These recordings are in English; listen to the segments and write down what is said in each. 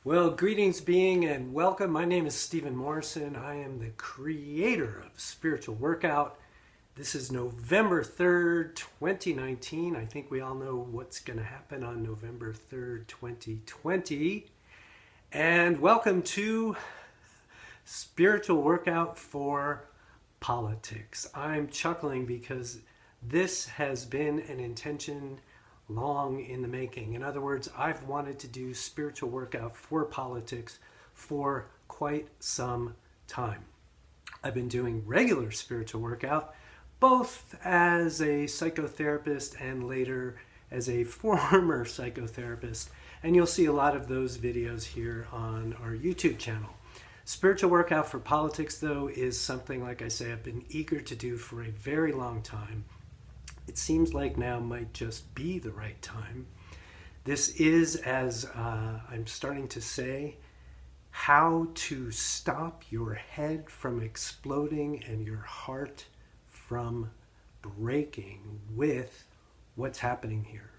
Well, greetings, being, and welcome. My name is Stephen Morrison. I am the creator of Spiritual Workout. This is November 3rd, 2019. I think we all know what's going to happen on November 3rd, 2020. And welcome to Spiritual Workout for Politics. I'm chuckling because this has been an intention long in the making. In other words, I've wanted to do spiritual workout for politics for quite some time. I've been doing regular spiritual workout both as a psychotherapist and later as a former psychotherapist, and you'll see a lot of those videos here on our YouTube channel. Spiritual workout for politics, though, is something, like I say, I've been eager to do for a very long time. It seems like now might just be the right time. This is, as I'm starting to say, how to stop your head from exploding and your heart from breaking with what's happening here.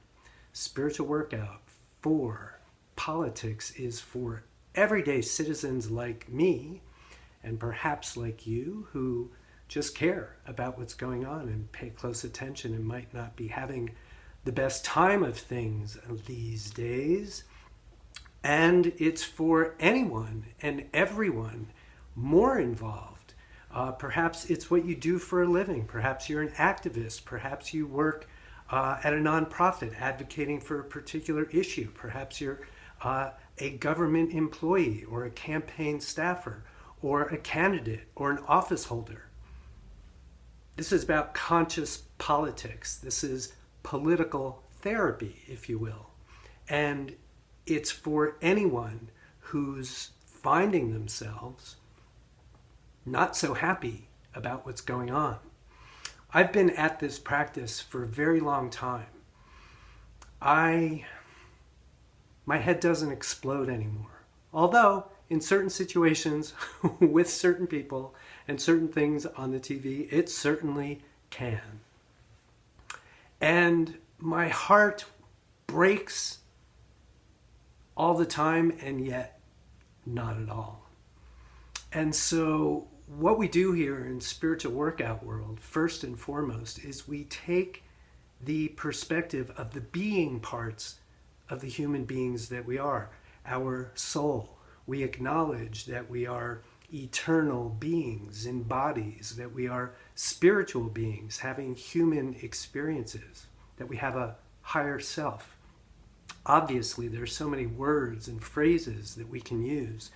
Spiritual workout for politics is for everyday citizens like me, and perhaps like you, who just care about what's going on and pay close attention and might not be having the best time of things these days. And it's for anyone and everyone more involved. Perhaps it's what you do for a living. Perhaps you're an activist. Perhaps you work at a nonprofit advocating for a particular issue. Perhaps you're a government employee or a campaign staffer or a candidate or an office holder. This is about conscious politics. This is political therapy, if you will. And it's for anyone who's finding themselves not so happy about what's going on. I've been at this practice for a very long time. My head doesn't explode anymore. Although, in certain situations, with certain people and certain things on the TV, it certainly can. And my heart breaks all the time, and yet not at all. And so what we do here in spiritual workout world, first and foremost, is we take the perspective of the being parts of the human beings that we are, our soul. We acknowledge that we are eternal beings in bodies, that we are spiritual beings having human experiences, that we have a higher self. Obviously, there's so many words and phrases that we can use,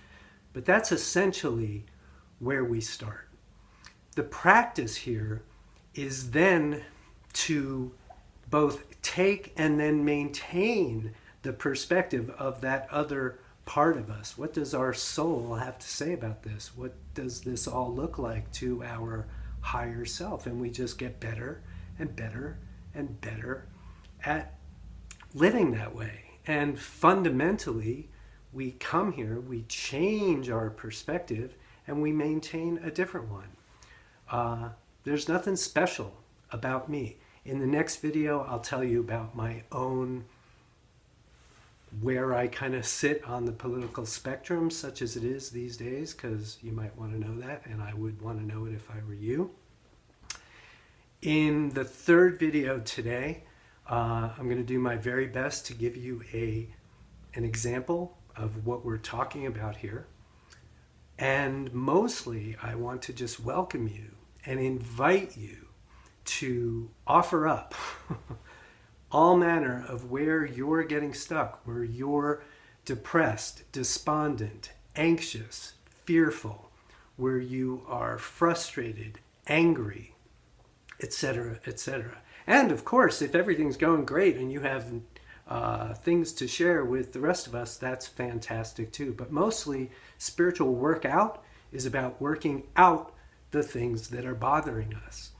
but that's essentially where we start. The practice here is then to both take and then maintain the perspective of that other part of us. What does our soul have to say about this? What does this all look like to our higher self? And we just get better and better and better at living that way. And fundamentally, we come here, we change our perspective, and we maintain a different one. There's nothing special about me. In the next video, I'll tell you about my own, where I kind of sit on the political spectrum, such as it is these days, because you might want to know that, and I would want to know it if I were you. In the third video today, I'm going to do my very best to give you an example of what we're talking about here. And mostly, I want to just welcome you and invite you to offer up all manner of where you're getting stuck, where you're depressed, despondent, anxious, fearful, where you are frustrated, angry, etc., etc. And of course, if everything's going great and you have things to share with the rest of us, that's fantastic too. But mostly, spiritual workout is about working out the things that are bothering us.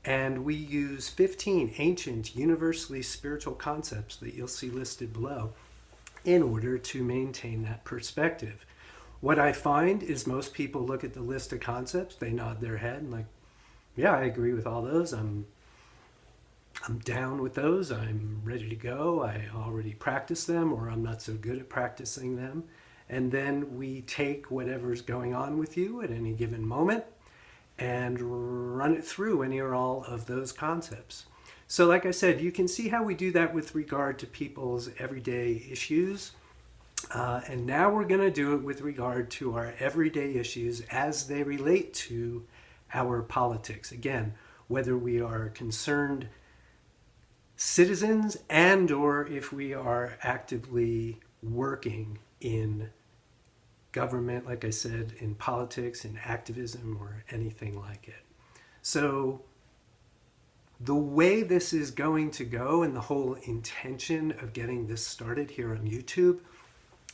And we use 15 ancient, universally spiritual concepts that you'll see listed below in order to maintain that perspective. What I find is most people look at the list of concepts, they nod their head and like, yeah, I agree with all those. I'm down with those. I'm ready to go. I already practice them, or I'm not so good at practicing them. and then we take whatever's going on with you at any given moment and run it through any or all of those concepts. So like I said, you can see how we do that with regard to people's everyday issues. And now we're going to do it with regard to our everyday issues as they relate to our politics. Again, whether we are concerned citizens and or if we are actively working in government, like I said, in politics, in activism, or anything like it. So the way this is going to go and the whole intention of getting this started here on YouTube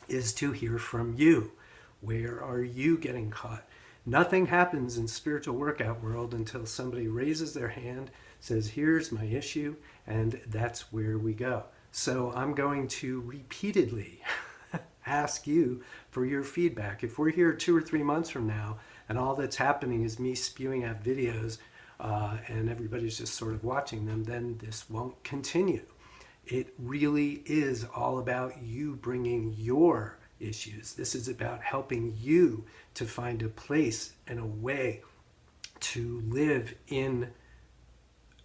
is to hear from you. Where are you getting caught? Nothing happens in spiritual workout world until somebody raises their hand, says, here's my issue, and that's where we go. So I'm going to repeatedly ask you for your feedback. If we're here 2 or 3 months from now and all that's happening is me spewing out videos and everybody's just sort of watching them, then this won't continue. It really is all about you bringing your issues. This is about helping you to find a place and a way to live in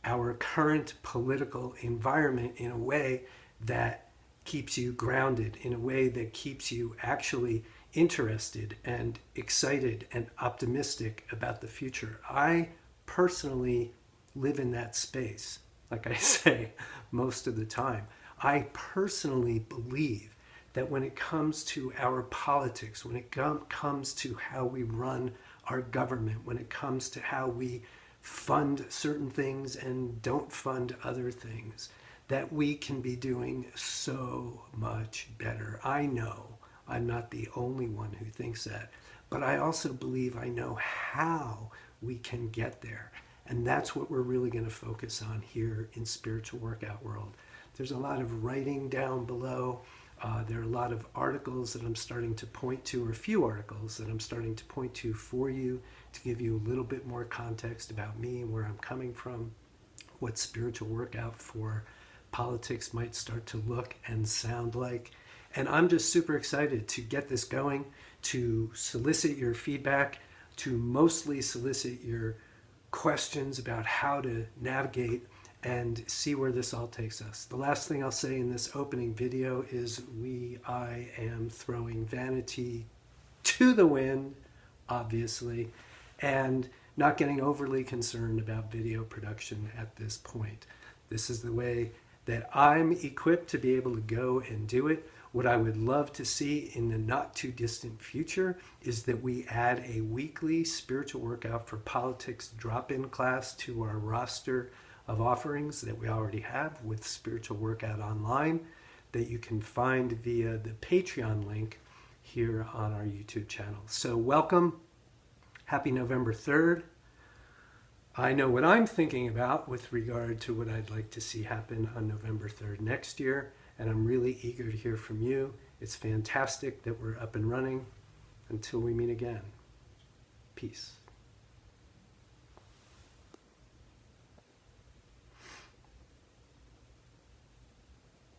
our current political environment in a way that keeps you grounded, in a way that keeps you actually interested and excited and optimistic about the future. I personally live in that space, like I say, most of the time. I personally believe that when it comes to our politics, when it comes to how we run our government, when it comes to how we fund certain things and don't fund other things, that we can be doing so much better. I know I'm not the only one who thinks that, but I also believe I know how we can get there. And that's what we're really going to focus on here in Spiritual Workout World. There's a lot of writing down below. There are a lot of articles that I'm starting to point to, or a few articles that I'm starting to point to for you to give you a little bit more context about me and where I'm coming from, what spiritual workout for politics might start to look and sound like. And I'm just super excited to get this going, to solicit your feedback, to mostly solicit your questions about how to navigate and see where this all takes us. The last thing I'll say in this opening video is I am throwing vanity to the wind, obviously, and not getting overly concerned about video production at this point. This is the way that I'm equipped to be able to go and do it. What I would love to see in the not too distant future is that we add a weekly spiritual workout for politics drop-in class to our roster of offerings that we already have with Spiritual Workout Online that you can find via the Patreon link here on our YouTube channel. So welcome. Happy November 3rd. I know what I'm thinking about with regard to what I'd like to see happen on November 3rd next year, and I'm really eager to hear from you. It's fantastic that we're up and running. Until we meet again, peace.